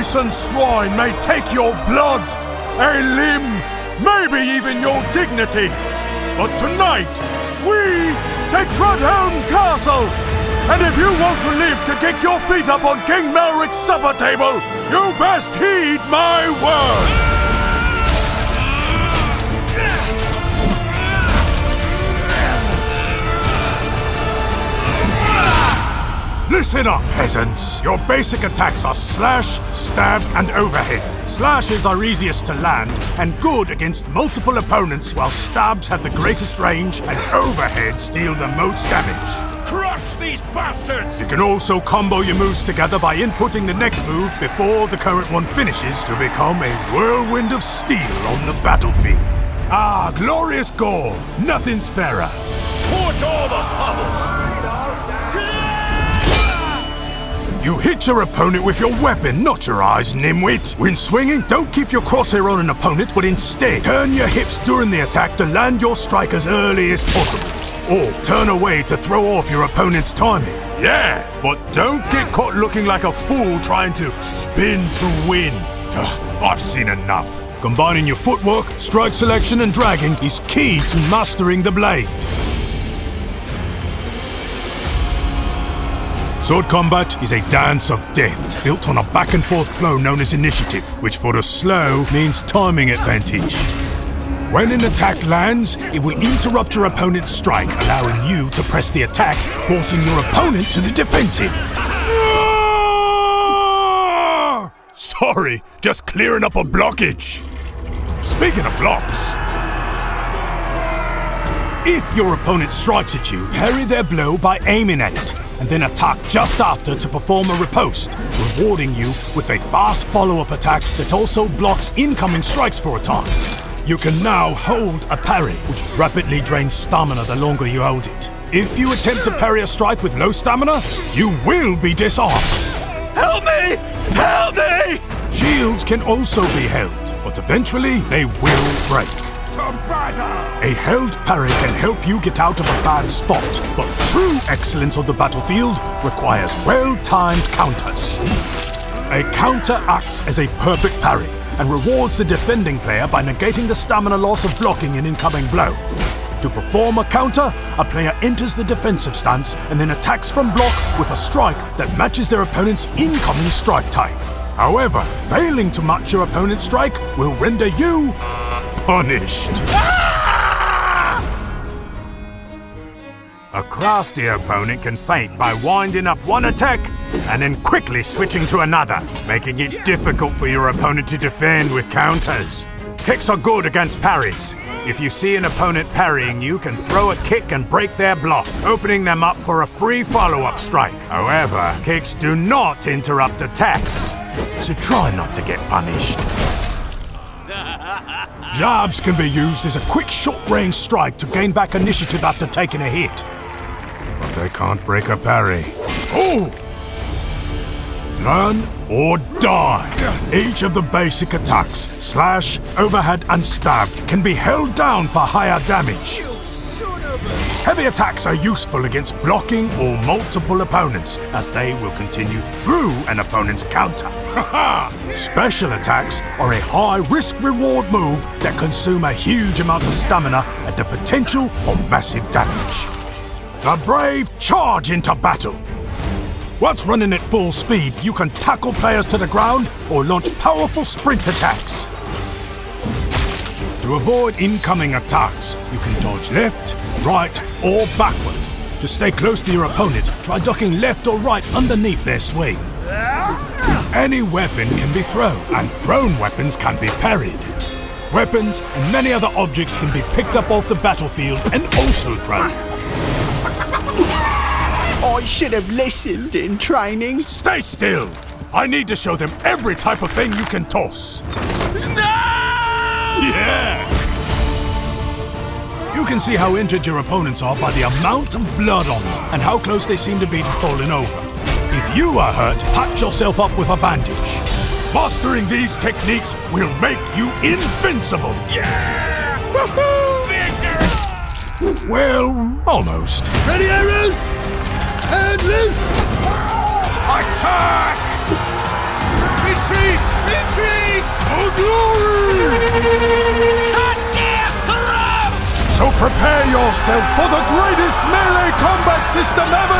Grayson swine may take your blood, a limb, maybe even your dignity. But tonight, we take Rudhelm Castle! And if you want to live to kick your feet up on King Melric's supper table, you best heed my words! Listen up, peasants! Your basic attacks are slash, stab, and overhead. Slashes are easiest to land and good against multiple opponents, while stabs have the greatest range and overheads deal the most damage. Crush these bastards! You can also combo your moves together by inputting the next move before the current one finishes to become a whirlwind of steel on the battlefield. Ah, glorious gore! Nothing's fairer. Torch all the pummels! You hit your opponent with your weapon, not your eyes, nimwit! When swinging, don't keep your crosshair on an opponent, but instead turn your hips during the attack to land your strike as early as possible. Or turn away to throw off your opponent's timing. Yeah, but don't get caught looking like a fool trying to spin to win. Ugh, I've seen enough. Combining your footwork, strike selection, and dragging is key to mastering the blade. Sword combat is a dance of death, built on a back-and-forth flow known as initiative, which for the slow means timing advantage. When an attack lands, it will interrupt your opponent's strike, allowing you to press the attack, forcing your opponent to the defensive. Sorry, just clearing up a blockage. Speaking of blocks, if your opponent strikes at you, parry their blow by aiming at it, and then attack just after to perform a riposte, rewarding you with a fast follow-up attack that also blocks incoming strikes for a time. You can now hold a parry, which rapidly drains stamina the longer you hold it. If you attempt to parry a strike with low stamina, you will be disarmed. Help me! Help me! Shields can also be held, but eventually they will break. A held parry can help you get out of a bad spot, but true excellence on the battlefield requires well-timed counters. A counter acts as a perfect parry and rewards the defending player by negating the stamina loss of blocking an incoming blow. To perform a counter, a player enters the defensive stance and then attacks from block with a strike that matches their opponent's incoming strike type. However, failing to match your opponent's strike will render you punished. A crafty opponent can feint by winding up one attack and then quickly switching to another, making it difficult for your opponent to defend with counters. Kicks are good against parries. If you see an opponent parrying, you can throw a kick and break their block, opening them up for a free follow-up strike. However, kicks do not interrupt attacks, so try not to get punished. Jabs can be used as a quick short-range strike to gain back initiative after taking a hit. But they can't break a parry. Oh! Learn or die. Each of the basic attacks, slash, overhead, and stab, can be held down for higher damage. Heavy attacks are useful against blocking or multiple opponents, as they will continue through an opponent's counter. Special attacks are a high risk-reward move that consume a huge amount of stamina and the potential for massive damage. The brave charge into battle. Once running at full speed, you can tackle players to the ground or launch powerful sprint attacks. To avoid incoming attacks, you can dodge left, right, or backward. To stay close to your opponent, try ducking left or right underneath their swing. Any weapon can be thrown, and thrown weapons can be parried. Weapons and many other objects can be picked up off the battlefield and also thrown. I should have listened in training. Stay still! I need to show them every type of thing you can toss. No! Yeah! You can see how injured your opponents are by the amount of blood on them and how close they seem to be to falling over. If you are hurt, patch yourself up with a bandage. Mastering these techniques will make you invincible! Yeah! Woohoo! Victor! Well, almost. Ready, arrows? And loose! Attack! It's Retreat! Retreat! For glory! Goddamn corrupt! So prepare yourself for the greatest melee combat system ever